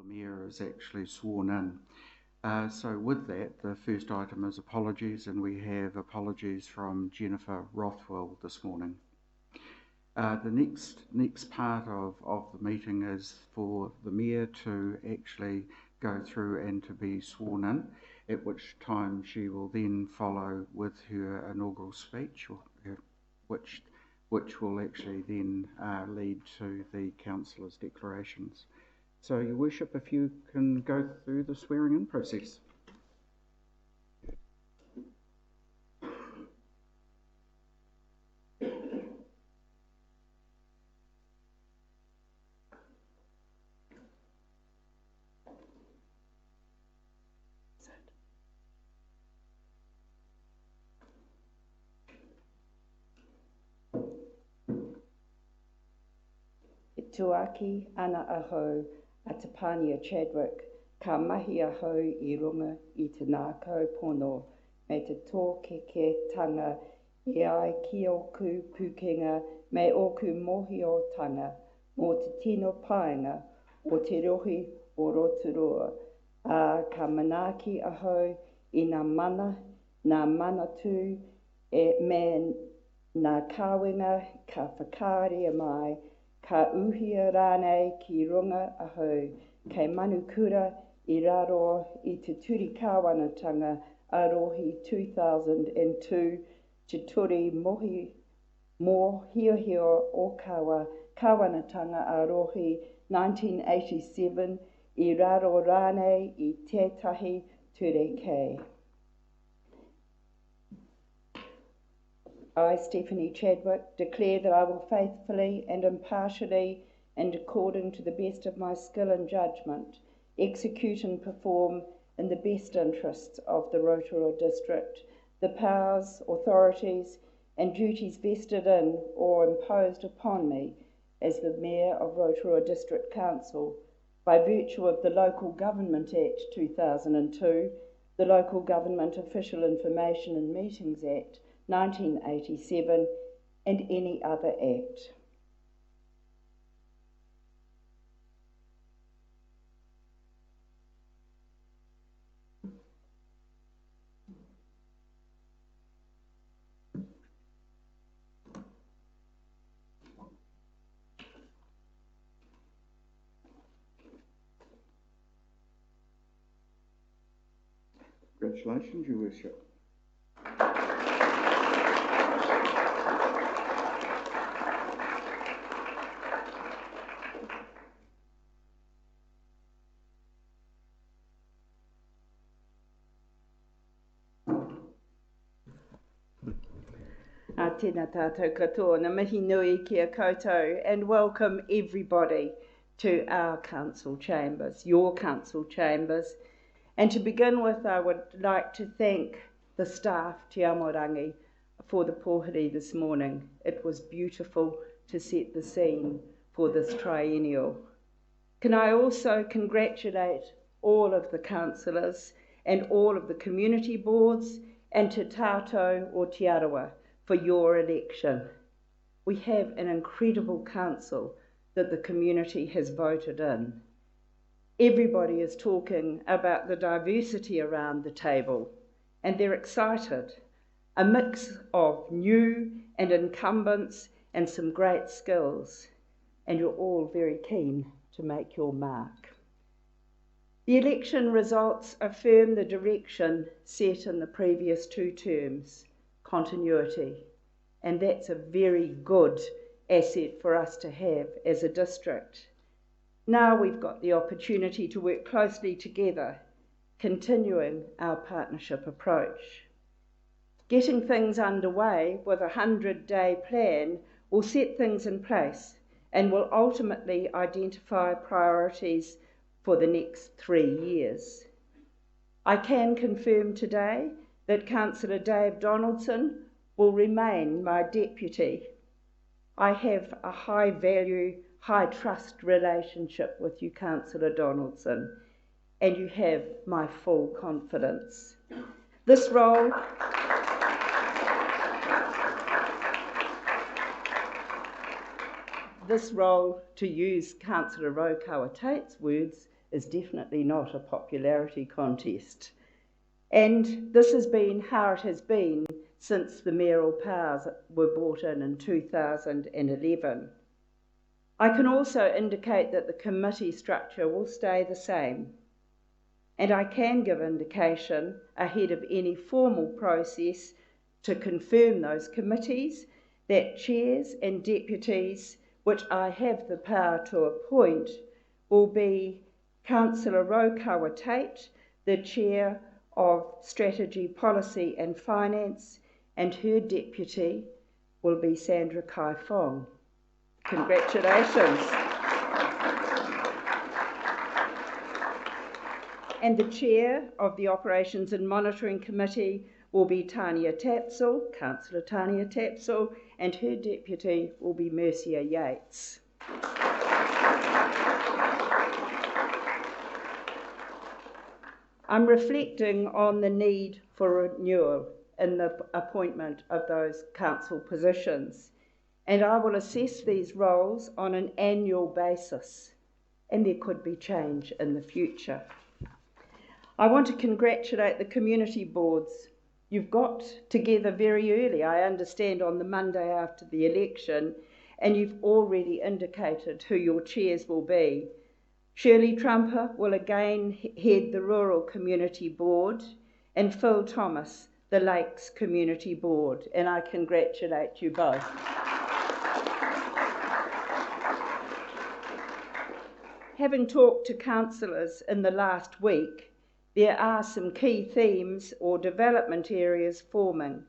the Mayor is actually sworn in. So with that, the first item is apologies, and we have apologies from Jennifer Rothwell this morning. The next part of the meeting is for the Mayor to actually go through and to be sworn in, at which time she will then follow with her inaugural speech, which will actually then lead to the councillors' declarations. So, Your Worship, if you can go through the swearing-in process. Tuaki ana ahau a te Pānia Chadwick, ka mahi ahau I runga I te nākau pono, me te tōkeke tanga I ai ki oku pukenga me oku mohi o tanga, mō te tino paenga o te rohi o Rotorua, a ka manaki ahau I nā mana tū me nā kāwenga ka whakārea mai, ka uhia rānei ki runga ahau, kei manukura I raro I te turi kāwanatanga a rohi 2002, te turi mohi mō hiohio o kāwanatanga a rohi 1987, I raro rānei I tētahi ture kei. I, Stephanie Chadwick, declare that I will faithfully and impartially and according to the best of my skill and judgment execute and perform in the best interests of the Rotorua District the powers, authorities and duties vested in or imposed upon me as the Mayor of Rotorua District Council by virtue of the Local Government Act 2002, the Local Government Official Information and Meetings Act 1987 and any other act. Congratulations, Your Worship. Tēnā tātou katoa, na mihi nui kia koutou, and welcome everybody to our council chambers, your council chambers. And to begin with, I would like to thank the staff, Te Amorangi, for the pōhiri this morning. It was beautiful to set the scene for this triennial. Can I also congratulate all of the councillors and all of the community boards and Te Tātou o Te Arawa for your election. We have an incredible council that the community has voted in. Everybody is talking about the diversity around the table, and they're excited. A mix of new and incumbents and some great skills, and you're all very keen to make your mark. The election results affirm the direction set in the previous two terms, continuity, and that's a very good asset for us to have as a district. Now we've got the opportunity to work closely together, continuing our partnership approach. Getting things underway with a 100-day plan will set things in place and will ultimately identify priorities for the next 3 years. I can confirm today that Councillor Dave Donaldson will remain my deputy. I have a high-value, high-trust relationship with you, Councillor Donaldson, and you have my full confidence. This role to use Councillor Raukawa Tate's words, is definitely not a popularity contest. And this has been how it has been since the mayoral powers were brought in 2011. I can also indicate that the committee structure will stay the same. And I can give indication ahead of any formal process to confirm those committees that chairs and deputies, which I have the power to appoint, will be Councillor Rotorua Tate, the Chair of Strategy, Policy and Finance, and her deputy will be Sandra Kai Fong. Congratulations. And the Chair of the Operations and Monitoring Committee will be Tania Tapsell, Councillor Tania Tapsell, and her deputy will be Mercia Yates. I'm reflecting on the need for renewal in the appointment of those council positions, and I will assess these roles on an annual basis, and there could be change in the future. I want to congratulate the community boards. You've got together very early, I understand, on the Monday after the election, and you've already indicated who your chairs will be. Shirley Trumper will again head the Rural Community Board, and Phil Thomas, the Lakes Community Board, and I congratulate you both. Having talked to councillors in the last week, there are some key themes or development areas forming,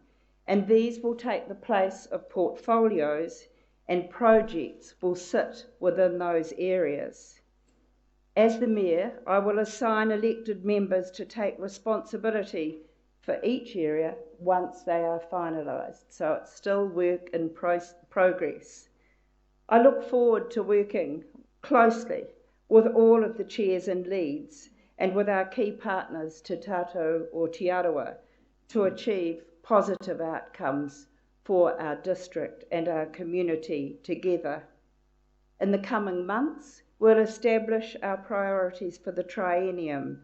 and these will take the place of portfolios, and projects will sit within those areas. As the Mayor, I will assign elected members to take responsibility for each area once they are finalised, so it's still work in progress. I look forward to working closely with all of the chairs and leads and with our key partners Te Tato or Te Arawa to achieve positive outcomes for our district and our community together. In the coming months, we'll establish our priorities for the triennium,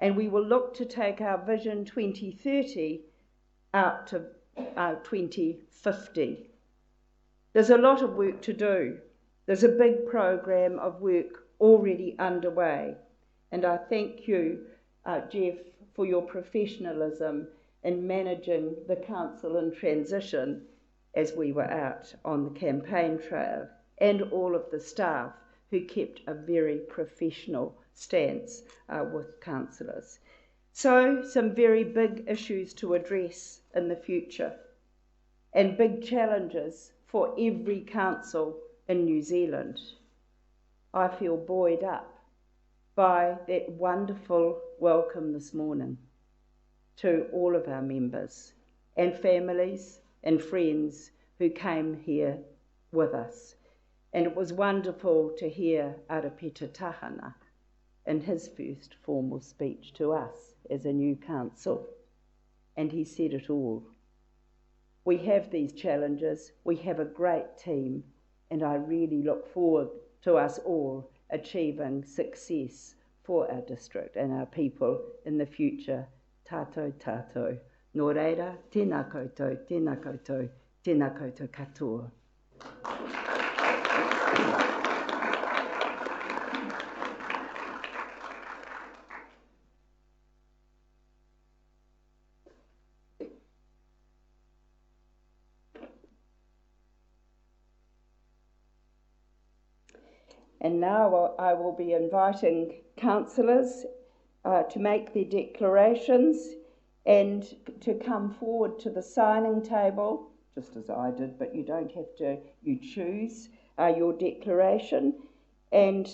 and we will look to take our Vision 2030 out to 2050. There's a lot of work to do. There's a big program of work already underway, and I thank you, Jeff, for your professionalism in managing the council in transition as we were out on the campaign trail, and all of the staff who kept a very professional stance with councillors. So, some very big issues to address in the future, and big challenges for every council in New Zealand. I feel buoyed up by that wonderful welcome this morning to all of our members and families and friends who came here with us. And it was wonderful to hear Arapeta Tahana in his first formal speech to us as a new council. And he said it all. We have these challenges, we have a great team, and I really look forward to us all achieving success for our district and our people in the future. Tātou tātou. Nō reira, tēnā koutou, tēnā koutou, tēnā koutou katoa. And now I will be inviting councillors to make their declarations and to come forward to the signing table, just as I did, but you don't have to, you choose your declaration, and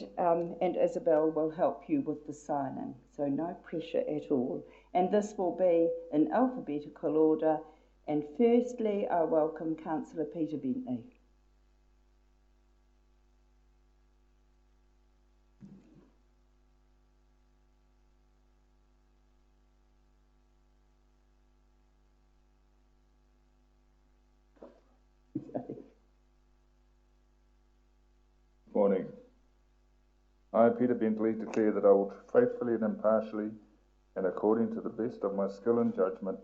Isabel will help you with the signing, so no pressure at all. And this will be in alphabetical order, and firstly I welcome Councillor Peter Bentley. Morning. I, Peter Bentley, declare that I will faithfully and impartially, and according to the best of my skill and judgment,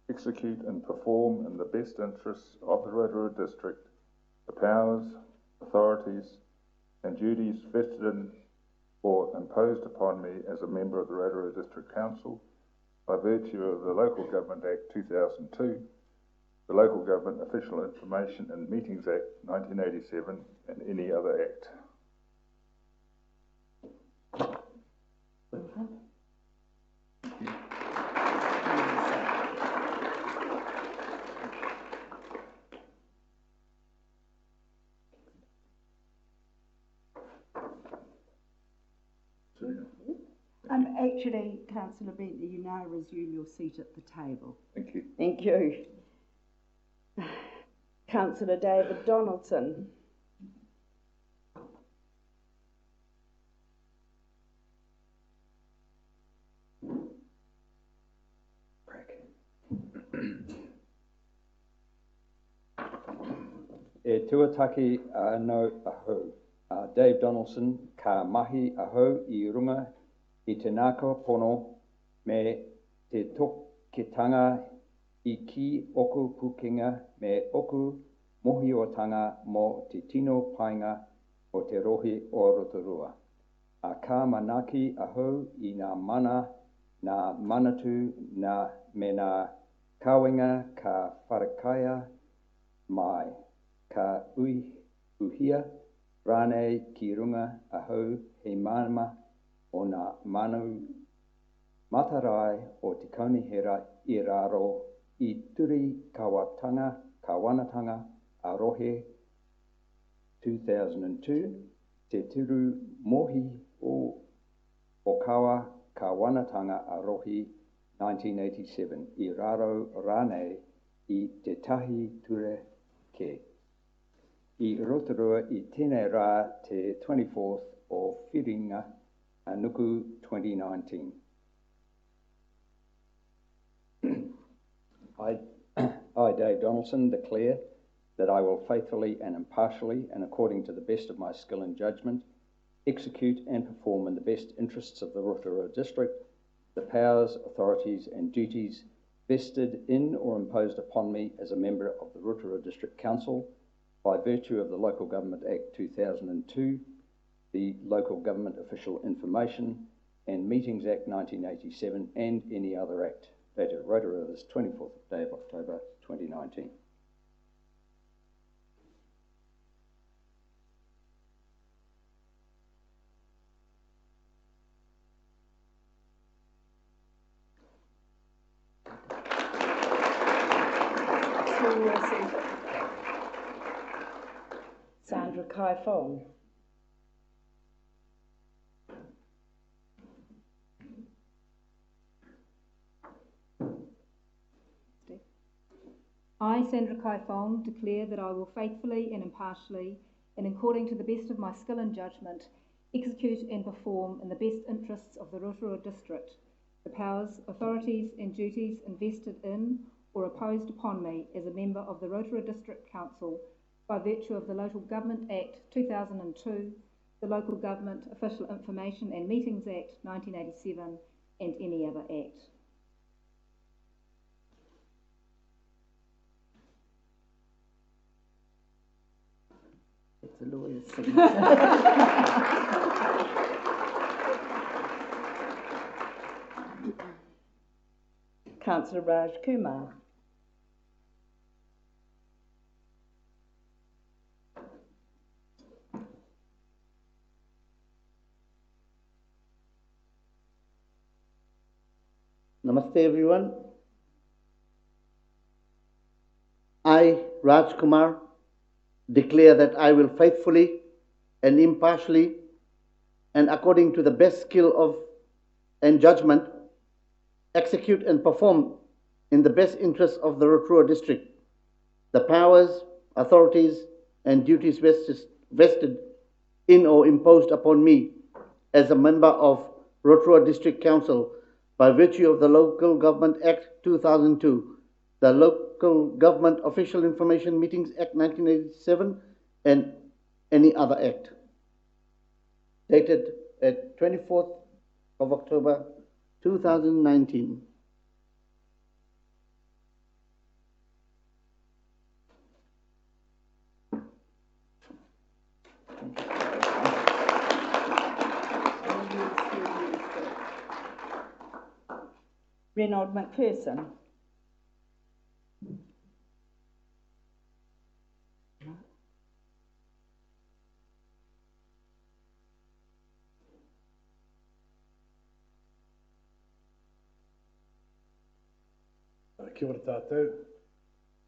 execute and perform in the best interests of the Rotorua District the powers, authorities, and duties vested in or imposed upon me as a member of the Rotorua District Council by virtue of the Local Government Act 2002, the Local Government Official Information and Meetings Act 1987, and any other act. Actually, Councillor Bentley, you now resume your seat at the table. Thank you. Thank you. Councillor David Donaldson. E tuataki no aho. Dave Donaldson, ka mahi aho I runga I te nākua pono me te tokitanga I ki oku pukinga me oku mohiotanga mo te tino painga o te rohi o Rotorua. A ka manaki aho I ngā mana, ngā manatu, me ngā kawenga ka wharakaia mai. Ka uhia rānei ki runga aho he māma o ngā manu matarai o te kaunihera I raro I turi kawanatanga a rohe 2002, te turu mohi o kawa kawanatanga a rohi 1987, I raro rānei I te tahi ture ke. I Rotorua I tēnei rā te 24th o Whiringa Nuku 2019. I, Dave Donaldson, declare that I will faithfully and impartially and according to the best of my skill and judgment execute and perform in the best interests of the Rotorua District the powers, authorities and duties vested in or imposed upon me as a member of the Rotorua District Council by virtue of the Local Government Act 2002, the Local Government Official Information and Meetings Act 1987, and any other act, dated Rotorua this 24th day of October 2019. Sandra Kai-Fong. I, Sandra Kai-Fong, declare that I will faithfully and impartially, and according to the best of my skill and judgment, execute and perform in the best interests of the Rotorua District the powers, authorities and duties invested in or imposed upon me as a member of the Rotorua District Council by virtue of the Local Government Act 2002, the Local Government Official Information and Meetings Act 1987, and any other act. It's a lawyer's signature. Councillor Raj Kumar. Namaste everyone. I, Raj Kumar, declare that I will faithfully and impartially and according to the best skill of and judgment execute and perform in the best interests of the Rotorua District the powers, authorities and duties vested in or imposed upon me as a member of Rotorua District Council by virtue of the Local Government Act 2002, the Local Government Official Information Meetings Act 1987, and any other act. Dated at 24th of October 2019. Reynold McPherson. Kia ora tātou.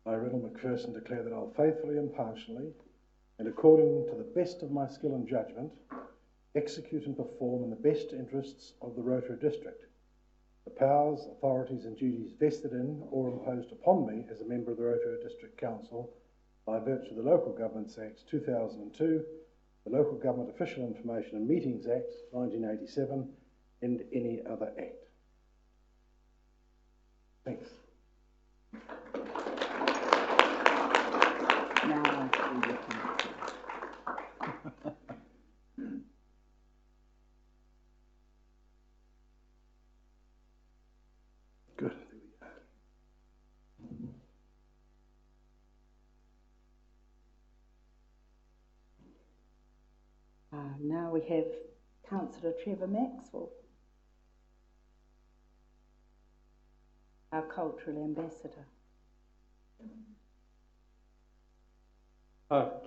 I, Reynold McPherson, declare that I'll faithfully, impartially, and according to the best of my skill and judgment, execute and perform in the best interests of the Rotorua District the powers, authorities and duties vested in or imposed upon me as a member of the Rotorua District Council by virtue of the Local Governments Act 2002, the Local Government Official Information and Meetings Act 1987, and any other act. Thanks. Now, Good. now we have Councillor Trevor Maxwell, our Cultural Ambassador.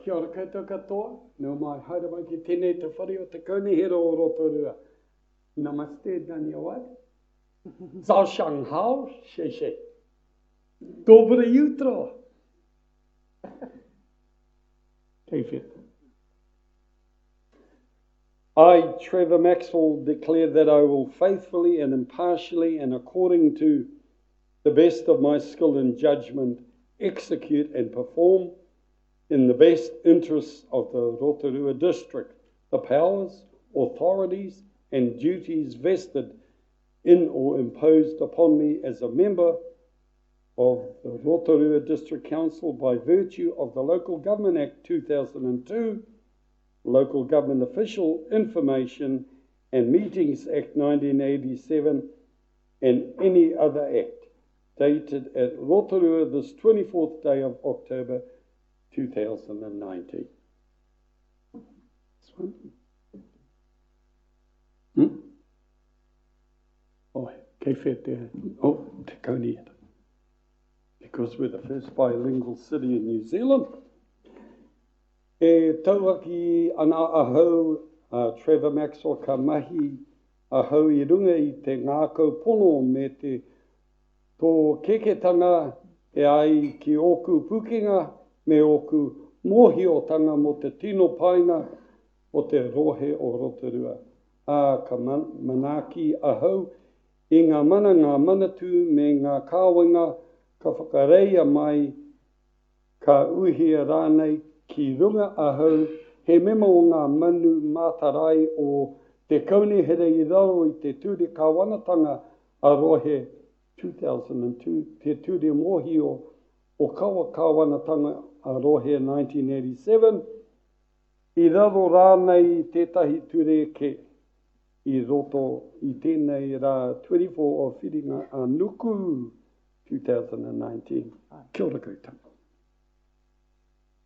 Kia ora koutou katoa, nau mai haere mai ki tēnei te whare o te kaunihera o Rotorua. Namaste, Daniel White. Zhao Shang Hao, Shei Shei. Dobra jutro. Kei I, Trevor Maxwell, declare that I will faithfully and impartially and according to the best of my skill and judgment execute and perform in the best interests of the Rotorua District the powers, authorities and duties vested in or imposed upon me as a member of the Rotorua District Council by virtue of the Local Government Act 2002, Local Government Official Information and Meetings Act 1987, and any other act dated at Rotorua this 24th day of October 2019. Oh, kei whea te, oh, te kauniera. Because we're the first bilingual city in New Zealand. E tauaki ana ahau Trevor Maxwell ka mahi ahau I runga I te ngākau pono me te tō keketanga e ai ki oku pukinga me oku mohiotanga mo te tino painga o te rohe o Rotorua. Ka manaki ahau I ngā manatu me ngā kāwinga ka whakareia mai ka uhia rānei ki runga ahau he mema o ngā manu mātarai o te kaunihera I raro I te ture kāwanatanga a rohe 2002, te ture mohio o kawa kāwanatanga a rohe 1987, I raro rānei tētahi ture ke I roto I tēnei rā 24 o whiringa a nuku 2019. Kia ora koutou.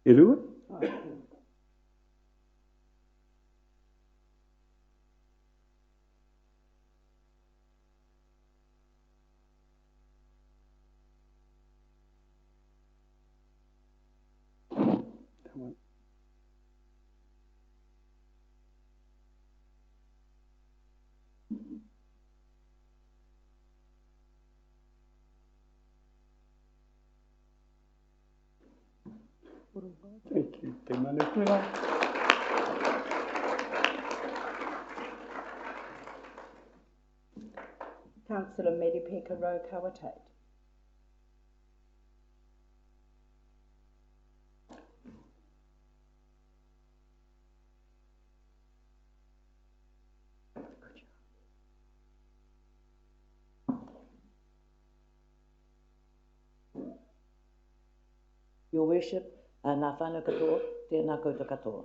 E rua? Thank you. Te manukura. Councillor Medipeka Rokawatate. Your Worship, nā whānau katoa, tēnā koutou katoa.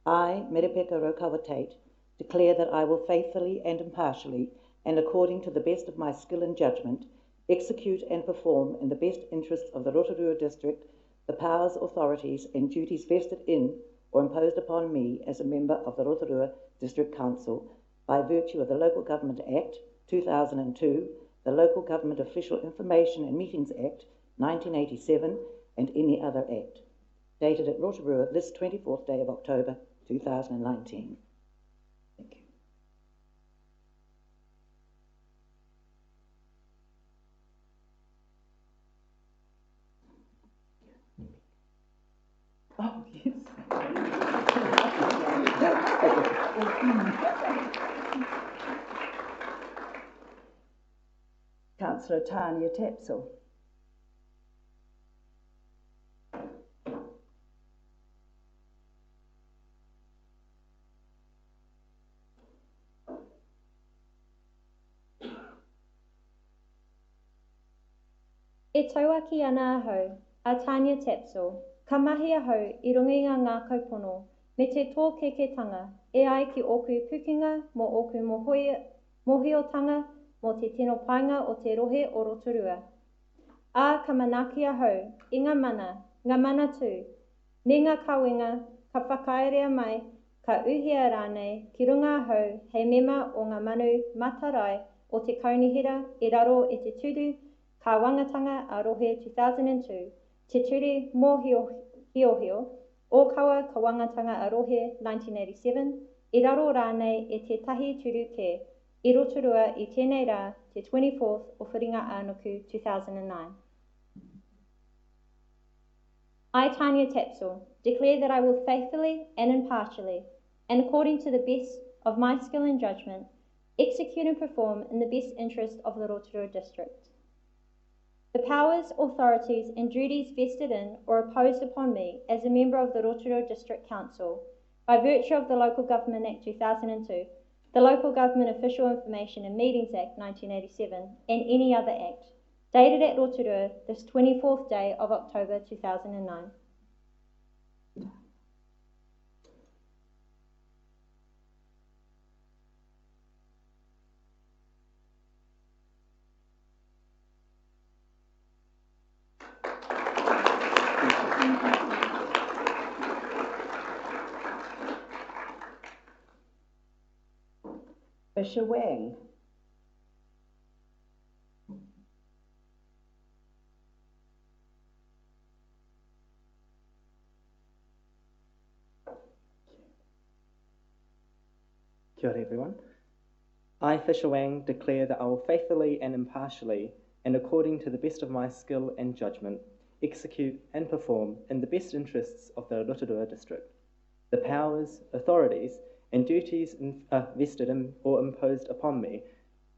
I, Merepeka Raukawa Tate, declare that I will faithfully and impartially, and according to the best of my skill and judgment, execute and perform in the best interests of the Rotorua District the powers, authorities and duties vested in or imposed upon me as a member of the Rotorua District Council by virtue of the Local Government Act 2002, the Local Government Official Information and Meetings Act 1987, and any other act. Dated at Rotorua this 24th day of October 2019. Thank you. Oh, yes. Councillor Tania Tapsell. E tauaki ana ahau, a Tania Tapsell, ka mahi ahau I runga ngā kaupono, me te tōkeketanga, e ai ki oku pukinga mo oku mohiotanga mo te tino painga o te rohe o Rotorua. A ka manaki ahau, I ngā mana tū, me ngā kawenga, ka whakaerea mai, ka uhia rānei ki runga ahau hei mema o ngā manu matarai o te kaunihira I raro e te turu ka wangatanga a rohe 2002, te ture mōhiohio, o kaua ka wangatanga a rohe 1987, I raro rānei e te tahi turu ke, I Rotorua I tēnei rā te 24th o Whiringa Ānuku 2009. I, Tania Tapsell, declare that I will faithfully and impartially, and according to the best of my skill and judgment, execute and perform in the best interest of the Rotorua District. The powers, authorities and duties vested in or imposed upon me as a member of the Rotorua District Council by virtue of the Local Government Act 2002, the Local Government Official Information and Meetings Act 1987 and any other act, dated at Rotorua this 24th day of October 2009. Fisher Wang. Kia ora everyone. I, Fisher Wang, declare that I will faithfully and impartially, and according to the best of my skill and judgment, execute and perform in the best interests of the Rotorua District the powers, authorities and duties vested in or imposed upon me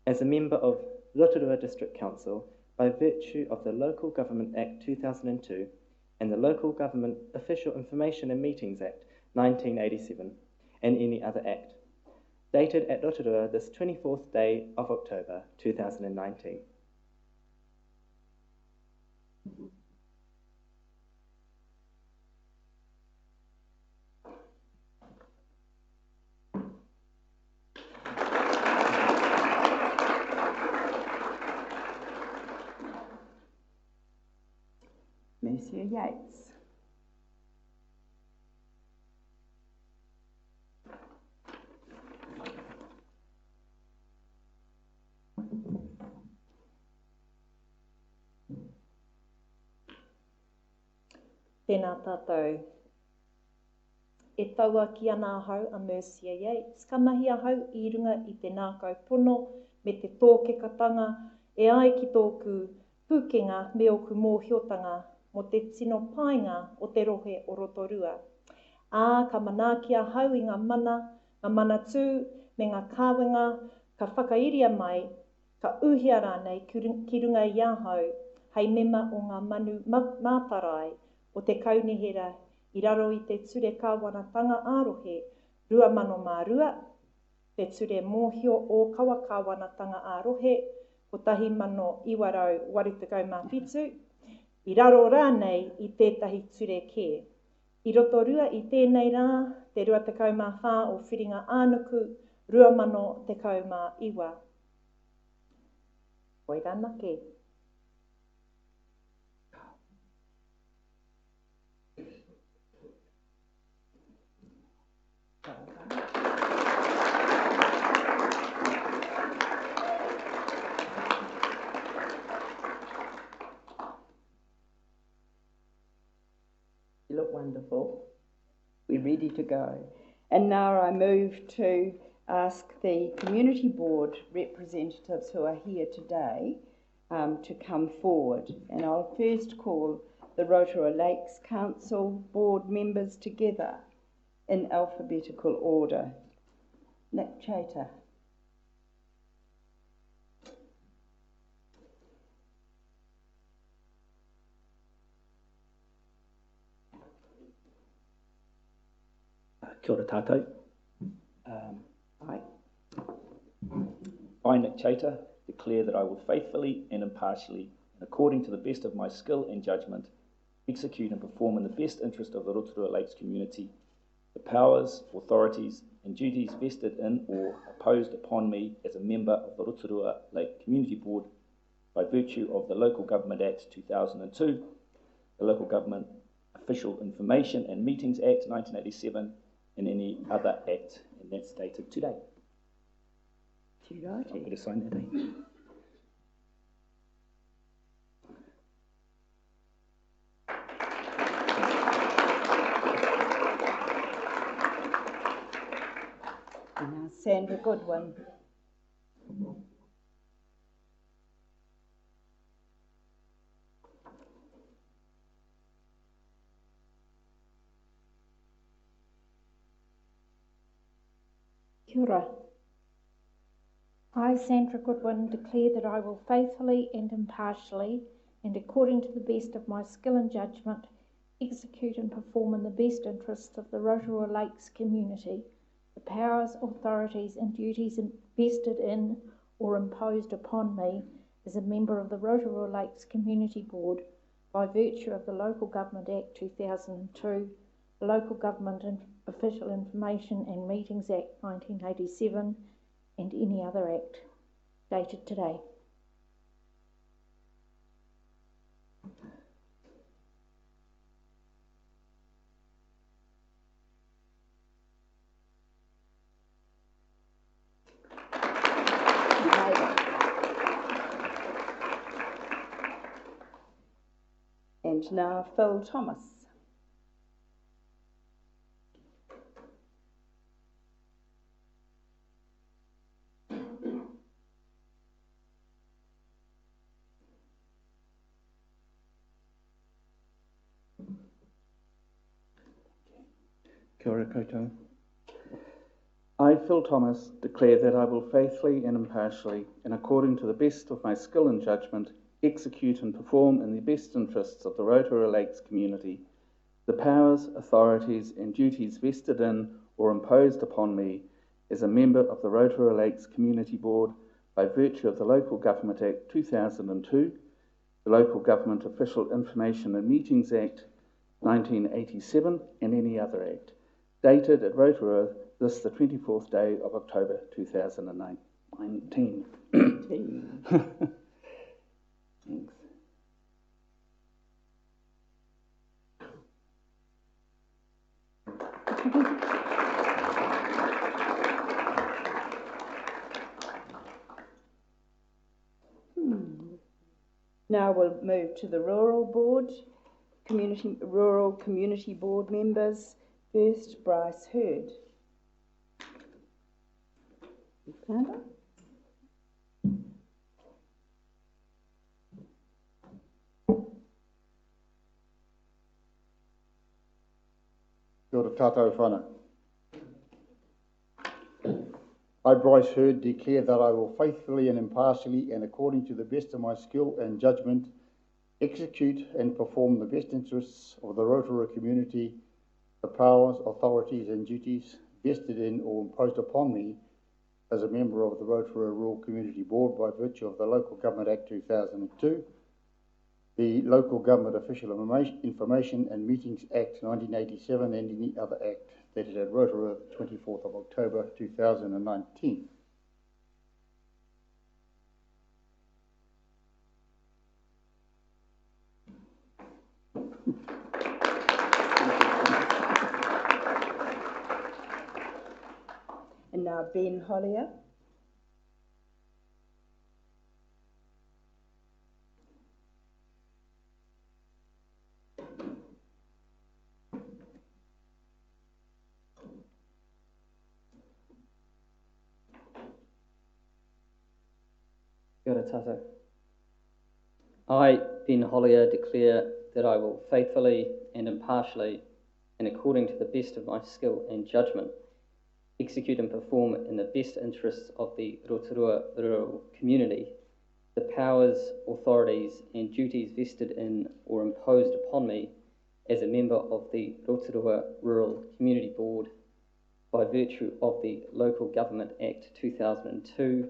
as a member of Rotorua District Council by virtue of the Local Government Act 2002 and the Local Government Official Information and Meetings Act 1987 and any other act, dated at Rotorua this 24th day of October 2019. Monsieur Yates. Tēnā tātou. E taua ki ana ahau a Mercia Yates, ka mahi ahau I runga I te nākau pono me te tōkekatanga e ai ki tōku pukenga me oku mōhiotanga mo te tino painga o te rohe o Rotorua. Ka manaaki ahau I ngā mana tū me ngā kāwenga, ka whakairia mai, ka uhia rānei ki runga I ahau, hei mema o ngā manu mātarai o te kaunihera I raro I te ture kāwanatanga ārohe 2002, te ture mōhio o kawa kāwanatanga ārohe ko 1987, I raro rānei I tētahi ture kē. I Rotorua i tēnei rā, te 24 o whiringa ānuku, 2019. Koirana ke. You look wonderful. We're ready to go. And now I move to ask the Community Board representatives who are here today to come forward. And I'll first call the Rotorua Lakes Council Board members together in alphabetical order. Nick Chater. Kia ora tātou. I, Nick Chater, declare that I will faithfully and impartially, and according to the best of my skill and judgment, execute and perform in the best interest of the Rotorua Lakes community the powers, authorities and duties vested in or imposed upon me as a member of the Rotorua Lake Community Board by virtue of the Local Government Act 2002, the Local Government Official Information and Meetings Act 1987, and any other act, and that's dated today. I'm going to sign that, eh? Now Sandra Goodwin. Kia ora. I, Sandra Goodwin, declare that I will faithfully and impartially, and according to the best of my skill and judgment, execute and perform in the best interests of the Rotorua Lakes community the powers, authorities and duties vested in or imposed upon me as a member of the Rotorua Lakes Community Board by virtue of the Local Government Act 2002, the Local Government Official Information and Meetings Act 1987, and any other act, dated today. And now Phil Thomas. Kia ora koutou. I, Phil Thomas, declare that I will faithfully and impartially, and according to the best of my skill and judgment, execute and perform in the best interests of the Rotorua Lakes community the powers, authorities and duties vested in or imposed upon me as a member of the Rotorua Lakes Community Board by virtue of the Local Government Act 2002, the Local Government Official Information and Meetings Act 1987, and any other act, dated at Rotorua this the 24th day of October 2019. Thanks. Now we'll move to the Rural Board, Rural Community Board members. First, Bryce Hurd. Sandra? Kia ora tātou whana. I, Bryce Hurd, declare that I will faithfully and impartially and according to the best of my skill and judgment execute and perform the best interests of the Rotorua community the powers, authorities and duties vested in or imposed upon me as a member of the Rotorua Rural Community Board by virtue of the Local Government Act 2002, the Local Government Official Information and Meetings Act 1987 and any other act dated at Rotorua, 24th of October 2019. And now Ben Hollier. Kia ora tātou. I, Ben Hollier, declare that I will faithfully and impartially, and according to the best of my skill and judgment, execute and perform in the best interests of the Rotorua rural community the powers, authorities and duties vested in or imposed upon me as a member of the Rotorua Rural Community Board by virtue of the Local Government Act 2002,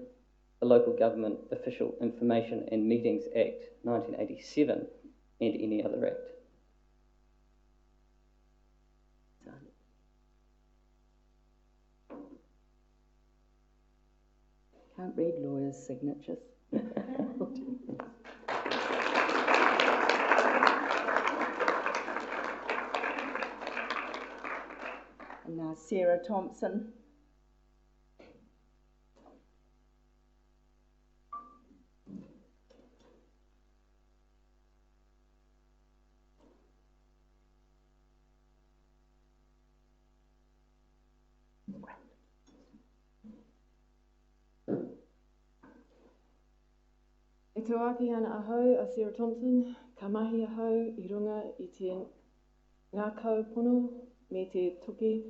the Local Government Official Information and Meetings Act 1987, and any other act. Can't read lawyers' signatures. And now Sarah Thompson. E tō ake ana ahau a Sarah Thompson, ka mahi ahau I runga I te ngā kaupono me te toki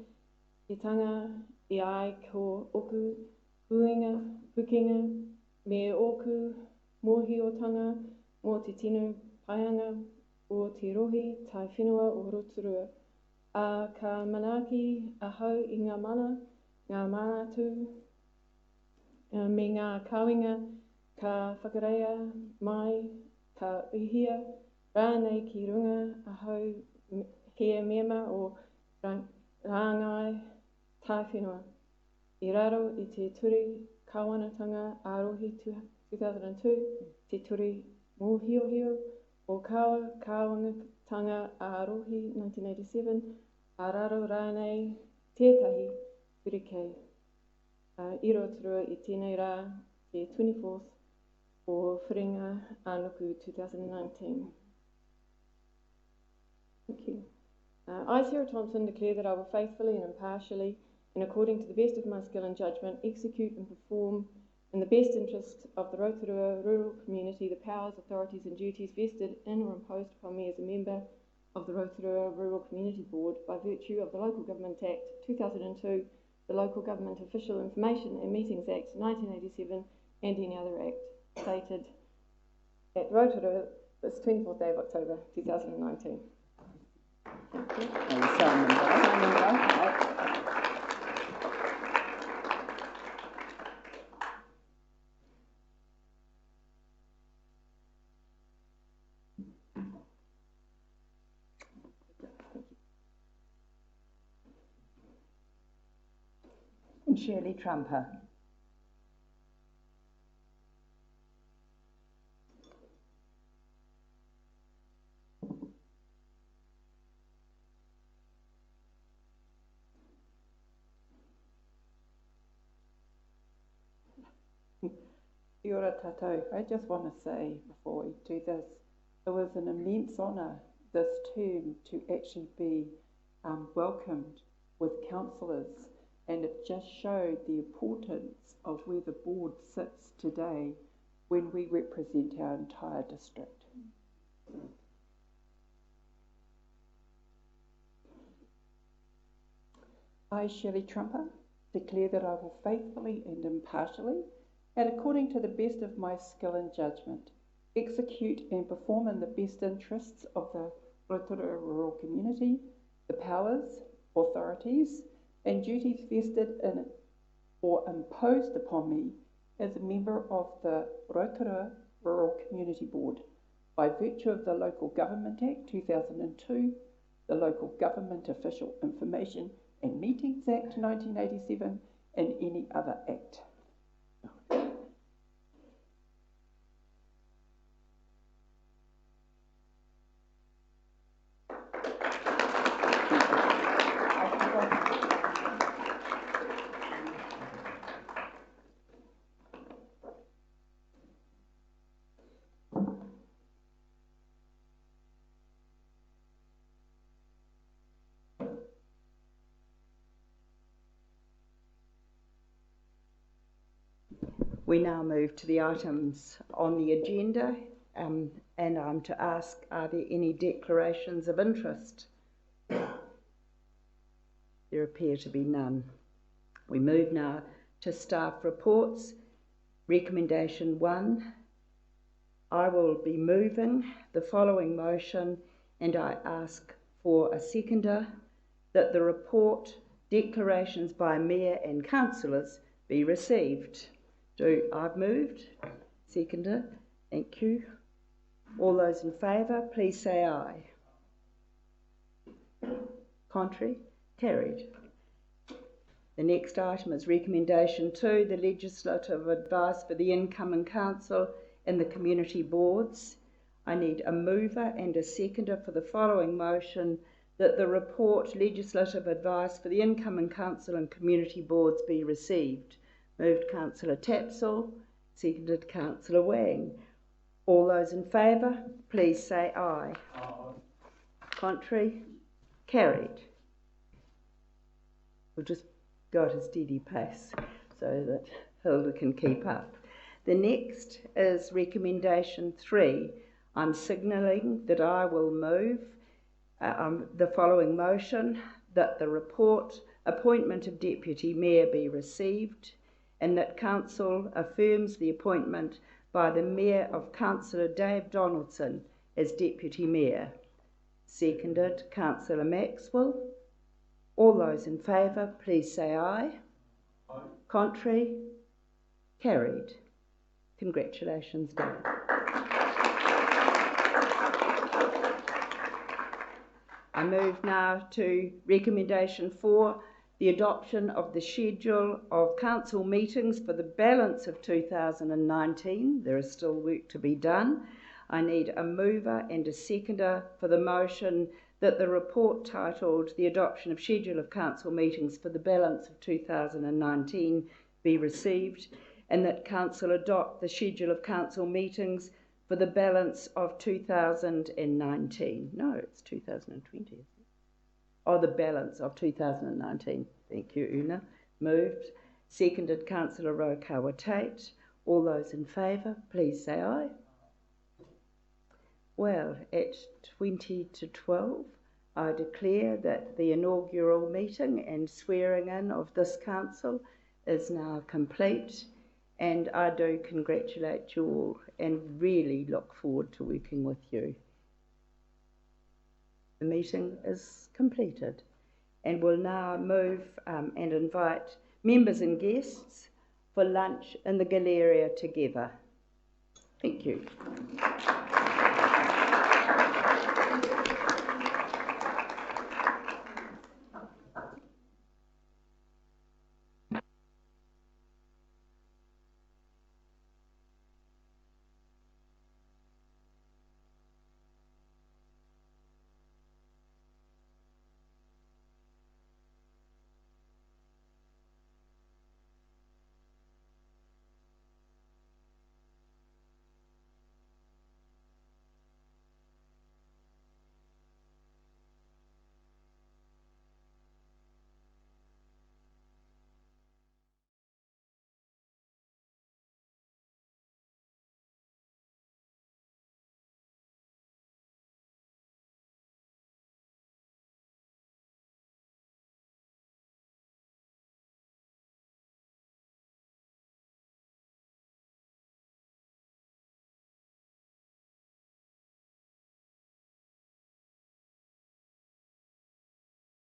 I tanga I ai ko oku pukinga me oku mōhiotanga mō te tino paianga o te rohi tai whenua o Rotorua. A ka manaki ahau I ngā manatu me ngā kauinga ka whakareia mai, ka uhia, rānei ki runga ahau hea mema o rāngai tai whenua. I raro I te turi kawanatanga ārohi 2002, te turi mōhiohio o kawangatanga ārohi 1987, a raro rānei tētahi turikei. I Rotorua I tēnei rā te 24th o Whiringa Ānuku 2019. Thank you. I, Sarah Thompson, declare that I will faithfully and impartially, and according to the best of my skill and judgment, execute and perform in the best interests of the Rotorua rural community the powers, authorities and duties vested in or imposed upon me as a member of the Rotorua Rural Community Board by virtue of the Local Government Act 2002, the Local Government Official Information and Meetings Act 1987, and any other act stated at Rotorua this 24th day of October 2019. Thank you. And Simon Bell. And Shirley Trumper. Kia ora tātou. I just want to say before we do this, it was an immense honour this term to actually be welcomed with councillors, and it just showed the importance of where the board sits today when we represent our entire district. I, Shirley Trumper, declare that I will faithfully and impartially, and according to the best of my skill and judgment, execute and perform in the best interests of the Rotorua rural community the powers, authorities and duties vested in or imposed upon me as a member of the Rotorua Rural Community Board by virtue of the Local Government Act 2002, the Local Government Official Information and Meetings Act 1987, and any other act. We now move to the items on the agenda, and I'm to ask, are there any declarations of interest? There appear to be none. We move now to staff reports. Recommendation 1. I will be moving the following motion, and I ask for a seconder, that the report, declarations by Mayor and Councillors be received. I've moved. Seconder. Thank you. All those in favour, please say aye. Contrary? Carried. The next item is recommendation 2, the legislative advice for the incoming council and the community boards. I need a mover and a seconder for the following motion, that the report, legislative advice for the incoming council and community boards be received. Moved Councillor Tapsell, seconded Councillor Wang. All those in favour, please say aye. Aye. Contrary? Carried. We'll just go at a steady pace so that Hilda can keep up. The next is recommendation 3. I'm signalling that I will move the following motion, that the report, appointment of Deputy Mayor be received, and that Council affirms the appointment by the Mayor of Councillor Dave Donaldson as Deputy Mayor. Seconded, Councillor Maxwell. All those in favour, please say aye. Aye. Contrary? Carried. Congratulations, Dave. I move now to recommendation 4, the adoption of the schedule of council meetings for the balance of 2019. There is still work to be done. I need a mover and a seconder for the motion that the report titled The Adoption of Schedule of Council Meetings for the Balance of 2019 be received, and that Council adopt the Schedule of Council Meetings for the balance of 2019. No, it's 2020, isn't it? Oh, the balance of 2019. Thank you, Una. Moved. Seconded, Councillor Rotorua Tate. All those in favour, please say aye. Well, at 20 to 12, I declare that the inaugural meeting and swearing in of this council is now complete, and I do congratulate you all and really look forward to working with you. The meeting is completed, and we'll now move and invite members and guests for lunch in the Galleria together. Thank you.